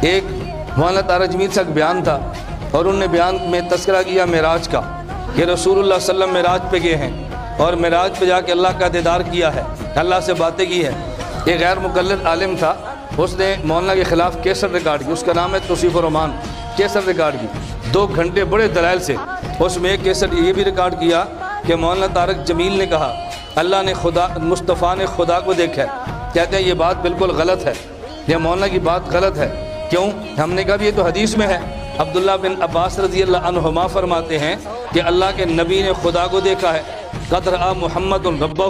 ایک مولانا طارق جمیل سے ایک بیان تھا اور انہوں نے بیان میں تذکرہ کیا معراج کا کہ رسول اللہ صلی اللہ علیہ وسلم معراج پہ گئے ہیں اور معراج پہ جا کے اللہ کا دیدار کیا ہے، اللہ سے باتیں کی ہے۔ ایک غیر مقلد عالم تھا، اس نے مولانا کے خلاف کیسٹ ریکارڈ کی، اس کا نام ہے توصیف الرحمان، کیسٹ ریکارڈ کی 2 گھنٹے بڑے دلائل سے۔ اس میں ایک کیسٹ یہ بھی ریکارڈ کیا کہ مولانا طارق جمیل نے کہا اللہ نے مصطفیٰ نے خدا کو دیکھا ہے۔ کہتے ہیں یہ بات بالکل غلط ہے، یہ مولانا کی بات غلط ہے۔ کیوں؟ ہم نے کہا یہ تو حدیث میں ہے، عبداللہ بن عباس رضی اللہ عنہما فرماتے ہیں کہ اللہ کے نبی نے خدا کو دیکھا ہے، قد رأى محمد ربہ،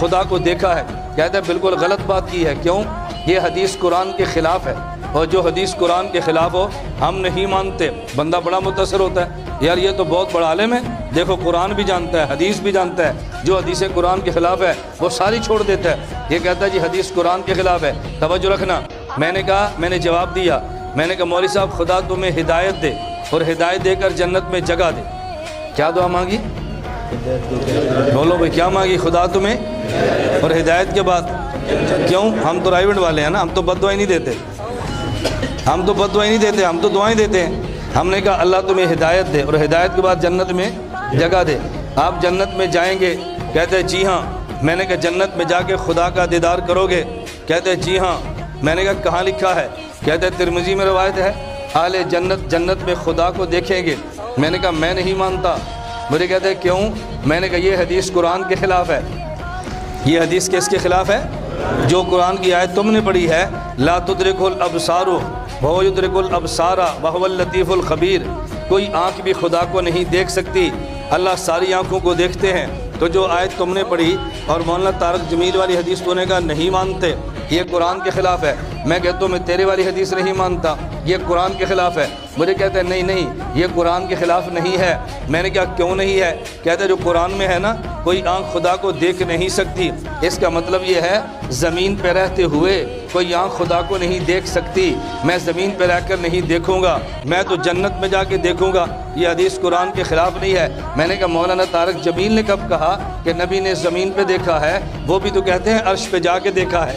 خدا کو دیکھا ہے۔ کہتے ہیں بالکل غلط بات کی ہے۔ کیوں؟ یہ حدیث قرآن کے خلاف ہے، اور جو حدیث قرآن کے خلاف ہو ہم نہیں مانتے۔ بندہ بڑا متاثر ہوتا ہے، یار یہ تو بہت بڑا عالم ہے، دیکھو قرآن بھی جانتا ہے، حدیث بھی جانتا ہے، جو حدیث قرآن کے خلاف ہے وہ ساری چھوڑ دیتا ہے۔ یہ کہتا ہے جی حدیث قرآن کے خلاف ہے۔ توجہ رکھنا، میں نے کہا، میں نے جواب دیا، میں نے کہا مولوی صاحب خدا تمہیں ہدایت دے اور ہدایت دے کر جنت میں جگہ دے۔ کیا دعا مانگی؟ بولو بھائی کیا مانگی؟ خدا تمہیں اور ہدایت کے بعد۔ کیوں؟ ہم تو رائیوٹ والے ہیں نا، ہم تو بد دعائیں نہیں دیتے، ہم تو بد دعائیں نہیں دیتے، ہم تو دعائیں دیتے ہیں۔ ہم نے کہا اللہ تمہیں ہدایت دے اور ہدایت کے بعد جنت میں جگہ دے، آپ جنت میں جائیں گے؟ کہتے ہیں جی ہاں۔ میں نے کہا جنت میں جا کے خدا کا دیدار کرو گے؟ کہتے ہیں جی ہاں۔ میں نے کہا کہاں لکھا ہے؟ کہتے ہیں ترمذی میں روایت ہے اہل جنت میں خدا کو دیکھیں گے۔ میں نے کہا میں نہیں مانتا۔ مجھے کہتے ہیں کیوں؟ میں نے کہا یہ حدیث قرآن کے خلاف ہے۔ یہ حدیث کس کے خلاف ہے؟ جو قرآن کی آیت تم نے پڑھی ہے، لا تدرک الابصار وهو يدرك الابصار وهو اللطیف الخبیر، کوئی آنکھ بھی خدا کو نہیں دیکھ سکتی، اللہ ساری آنکھوں کو دیکھتے ہیں۔ تو جو آیت تم نے پڑھی اور مولانا طارق جمیل والی حدیث تو نے کہا نہیں مانتے، یہ قرآن کے خلاف ہے۔ میں کہتا ہوں میں تیرے والی حدیث نہیں مانتا، یہ قرآن کے خلاف ہے۔ مجھے کہتے ہیں نہیں نہیں یہ قرآن کے خلاف نہیں ہے۔ میں نے کہا کیوں نہیں ہے؟ کہتے ہیں جو قرآن میں ہے نا، کوئی آنکھ خدا کو دیکھ نہیں سکتی، اس کا مطلب یہ ہے زمین پہ رہتے ہوئے کوئی آنکھ خدا کو نہیں دیکھ سکتی، میں زمین پہ رہ کر نہیں دیکھوں گا، میں تو جنت میں جا کے دیکھوں گا۔ یہ حدیث قرآن کے خلاف نہیں ہے۔ میں نے کہا مولانا طارق جمیل نے کب کہا کہ نبی نے زمین پہ دیکھا ہے؟ وہ بھی تو کہتے ہیں عرش پہ جا کے دیکھا ہے۔